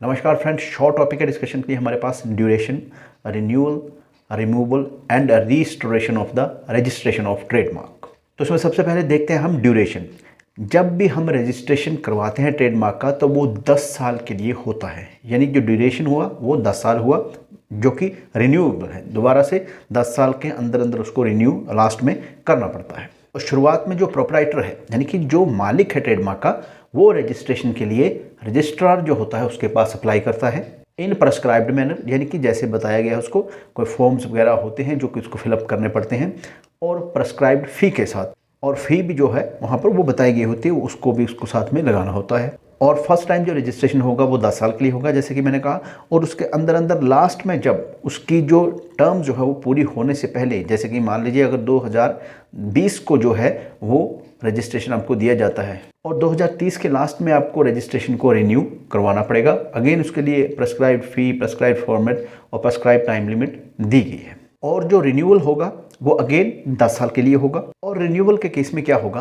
नमस्कार friends, short topic के discussion के लिए हमारे पास duration, renewal, removal and restoration of the registration of trademark. तो इसमें सबसे पहले देखते हैं हम ड्यूरेशन। जब भी हम रजिस्ट्रेशन करवाते हैं ट्रेडमार्क का तो वो 10 साल के लिए होता है, यानी जो ड्यूरेशन हुआ वो 10 साल हुआ, जो कि रिन्यूएबल है। दोबारा से 10 साल के अंदर अंदर उसको रिन्यू लास्ट में करना पड़ता है। और शुरुआत में जो प्रोप्राइटर है, यानी कि जो मालिक है ट्रेडमार्क का, वो रजिस्ट्रेशन के लिए रजिस्ट्रार जो होता है उसके पास अप्लाई करता है इन प्रेस्क्राइब्ड मैनर, यानी कि जैसे बताया गया है उसको। कोई फॉर्म्स वगैरह होते हैं जो कि उसको फिलअप करने पड़ते हैं और प्रेस्क्राइब्ड फ़ी के साथ, और फ़ी भी जो है वहाँ पर वो बताई गई होती है, उसको भी उसको साथ में लगाना होता है। और फर्स्ट टाइम जो रजिस्ट्रेशन होगा वो 10 साल के लिए होगा, जैसे कि मैंने कहा। और उसके अंदर अंदर लास्ट में जब उसकी जो टर्म जो है वो पूरी होने से पहले, जैसे कि मान लीजिए अगर 2020 को जो है वो रजिस्ट्रेशन आपको दिया जाता है और 2030 के लास्ट में आपको रजिस्ट्रेशन को रिन्यू करवाना पड़ेगा। अगेन उसके लिए प्रेस्क्राइब्ड फ़ी, प्रेस्क्राइब्ड फॉर्मेट और प्रेस्क्राइब्ड टाइम लिमिट दी गई है। और जो रिन्यूअल होगा वो अगेन 10 साल के लिए होगा। और रिन्यूअल के केस में क्या होगा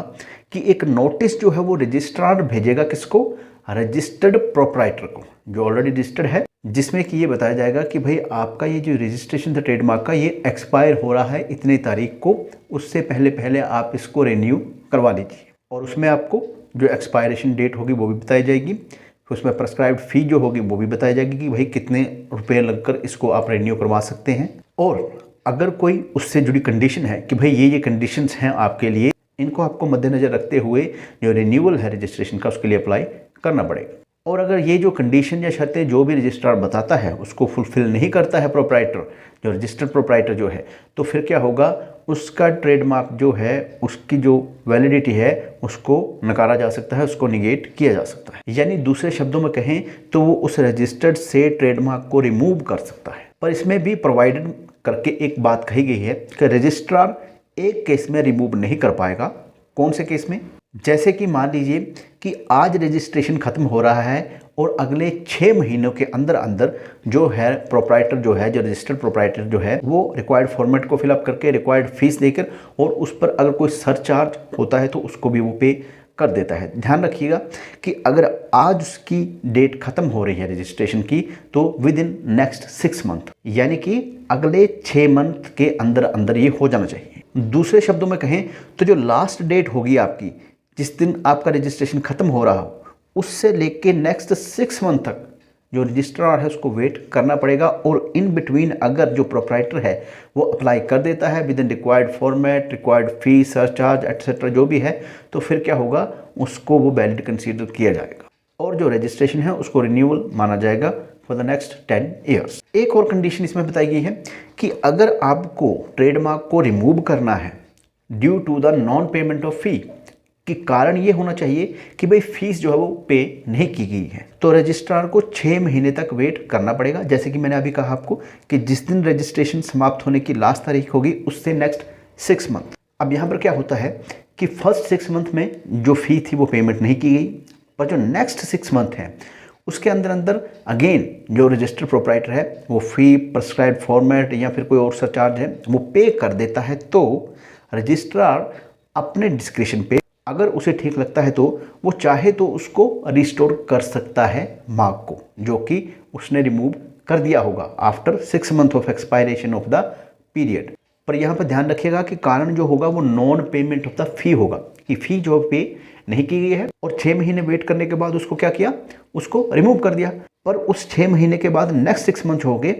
कि एक नोटिस जो है वो रजिस्ट्रार भेजेगा किसको? रजिस्टर्ड प्रोप्राइटर को, जो ऑलरेडी रजिस्टर्ड है, जिसमें कि ये बताया जाएगा कि भाई आपका ये जो रजिस्ट्रेशन था ट्रेडमार्क का, ये एक्सपायर हो रहा है इतनी तारीख को, उससे पहले पहले आप इसको रिन्यू करवा लीजिए। और उसमें आपको जो एक्सपायरेशन डेट होगी वो भी बताई जाएगी। फिर उसमें प्रेस्क्राइब्ड फ़ी जो होगी वो भी बताई जाएगी कि भाई कितने रुपए लगकर इसको आप रिन्यू करवा सकते हैं। और अगर कोई उससे जुड़ी कंडीशन है कि भाई ये कंडीशंस हैं आपके लिए, इनको आपको मद्देनज़र रखते हुए जो रिन्यूअल है रजिस्ट्रेशन का उसके लिए अप्लाई करना पड़ेगा। और अगर ये जो कंडीशन या शर्तें जो भी रजिस्ट्रार बताता है उसको फुलफिल नहीं करता है प्रोप्राइटर, जो रजिस्टर्ड प्रोप्राइटर जो है, तो फिर क्या होगा? उसका ट्रेडमार्क जो है उसकी जो वैलिडिटी है उसको नकारा जा सकता है, उसको निगेट किया जा सकता है। यानी दूसरे शब्दों में कहें तो वो उस रजिस्टर्ड से ट्रेडमार्क को रिमूव कर सकता है। पर इसमें भी प्रोवाइडेड करके एक बात कही गई है कि रजिस्ट्रार एक केस में रिमूव नहीं कर पाएगा। कौन से केस में? जैसे कि मान लीजिए कि आज रजिस्ट्रेशन खत्म हो रहा है और अगले 6 महीनों के अंदर अंदर जो है प्रोप्राइटर जो है, जो रजिस्टर्ड प्रोप्राइटर जो है, वो रिक्वायर्ड फॉर्मेट को फिलअप करके रिक्वायर्ड फीस देकर, और उस पर अगर कोई सरचार्ज होता है तो उसको भी वो पे कर देता है। ध्यान रखिएगा कि अगर आज उसकी डेट खत्म हो रही है रजिस्ट्रेशन की, तो विद इन नेक्स्ट 6 मंथ, यानी कि अगले 6 मंथ के अंदर अंदर ये हो जाना चाहिए। दूसरे शब्दों में कहें तो जो लास्ट डेट होगी आपकी, जिस दिन आपका रजिस्ट्रेशन खत्म हो रहा हो, उससे लेके नेक्स्ट 6 मंथ तक जो रजिस्ट्रार है उसको वेट करना पड़ेगा। और इन बिटवीन अगर जो प्रोप्राइटर है वो अप्लाई कर देता है with in required format, required fee, surcharge etcetera जो भी है, तो फिर क्या होगा? उसको वो वैलिड कंसीडर किया जाएगा और जो रजिस्ट्रेशन है उसको रिन्यूअल माना जाएगा फॉर द नेक्स्ट 10 ईयर्स। एक और कंडीशन इसमें बताई गई है कि अगर आपको ट्रेडमार्क को रिमूव करना है due to the non payment of fee, कि कारण ये होना चाहिए कि भाई फीस जो है वो पे नहीं की गई है, तो रजिस्ट्रार को 6 महीने तक वेट करना पड़ेगा। जैसे कि मैंने अभी कहा आपको कि जिस दिन रजिस्ट्रेशन समाप्त होने की लास्ट तारीख होगी उससे नेक्स्ट 6 मंथ। अब यहाँ पर क्या होता है कि फर्स्ट 6 मंथ में जो फ़ी थी वो पेमेंट नहीं की गई, पर जो नेक्स्ट 6 मंथ है उसके अंदर अंदर अगेन जो रजिस्टर्ड प्रोप्राइटर है वो फ़ी, प्रेस्क्राइब्ड फॉर्मेट या फिर कोई और सरचार्ज है वो पे कर देता है, तो रजिस्ट्रार अपने डिस्क्रिप्शन पे अगर उसे ठीक लगता है तो वो चाहे तो उसको रिस्टोर कर सकता है मार्क को, जो कि उसने रिमूव कर दिया होगा after 6 month of expiration of the period. पर यहाँ पर ध्यान रखिएगा कि कारण जो होगा वो non payment of the fee होगा, कि फ़ी जो पे नहीं की गई है और 6 महीने वेट करने के बाद उसको क्या किया? उसको रिमूव कर दिया। पर उस 6 महीने के बाद नेक्स्ट 6 मंथ हो गए,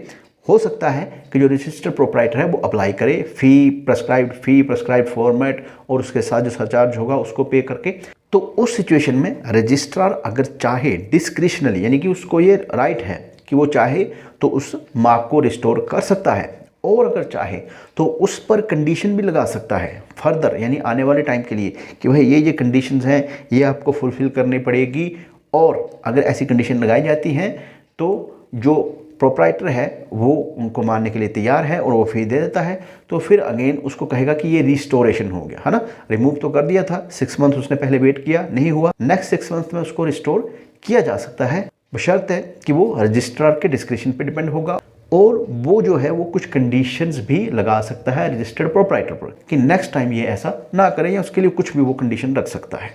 हो सकता है कि जो रजिस्टर्ड प्रोप्राइटर है वो अप्लाई करे फ़ी, प्रेस्क्राइब्ड फॉर्मेट और उसके साथ जो सरचार्ज होगा उसको पे करके। तो उस सिचुएशन में रजिस्ट्रार अगर चाहे डिस्क्रिशनली, यानी कि उसको ये राइट है कि वो चाहे तो उस मार्क को रिस्टोर कर सकता है, और अगर चाहे तो उस पर कंडीशन भी लगा सकता है फर्दर, यानी आने वाले टाइम के लिए, कि भाई ये कंडीशंस हैं ये आपको फुलफिल करनी पड़ेगी। और अगर ऐसी कंडीशन लगाई जाती हैं तो जो प्रोप्राइटर है वो उनको मानने के लिए तैयार है और वो फी दे देता है, तो फिर अगेन उसको कहेगा कि ये रिस्टोरेशन हो गया है ना। रिमूव तो कर दिया था, 6 मंथ उसने पहले वेट किया, नहीं हुआ, नेक्स्ट 6 मंथ में उसको रिस्टोर किया जा सकता है, बशर्ते कि वो रजिस्ट्रार के डिस्क्रिप्शन पे डिपेंड होगा। और वो जो है वो कुछ कंडीशंस भी लगा सकता है रजिस्टर्ड प्रोप्राइटर पर कि नेक्स्ट टाइम ये ऐसा ना करें, या उसके लिए कुछ भी वो कंडीशन रख सकता है।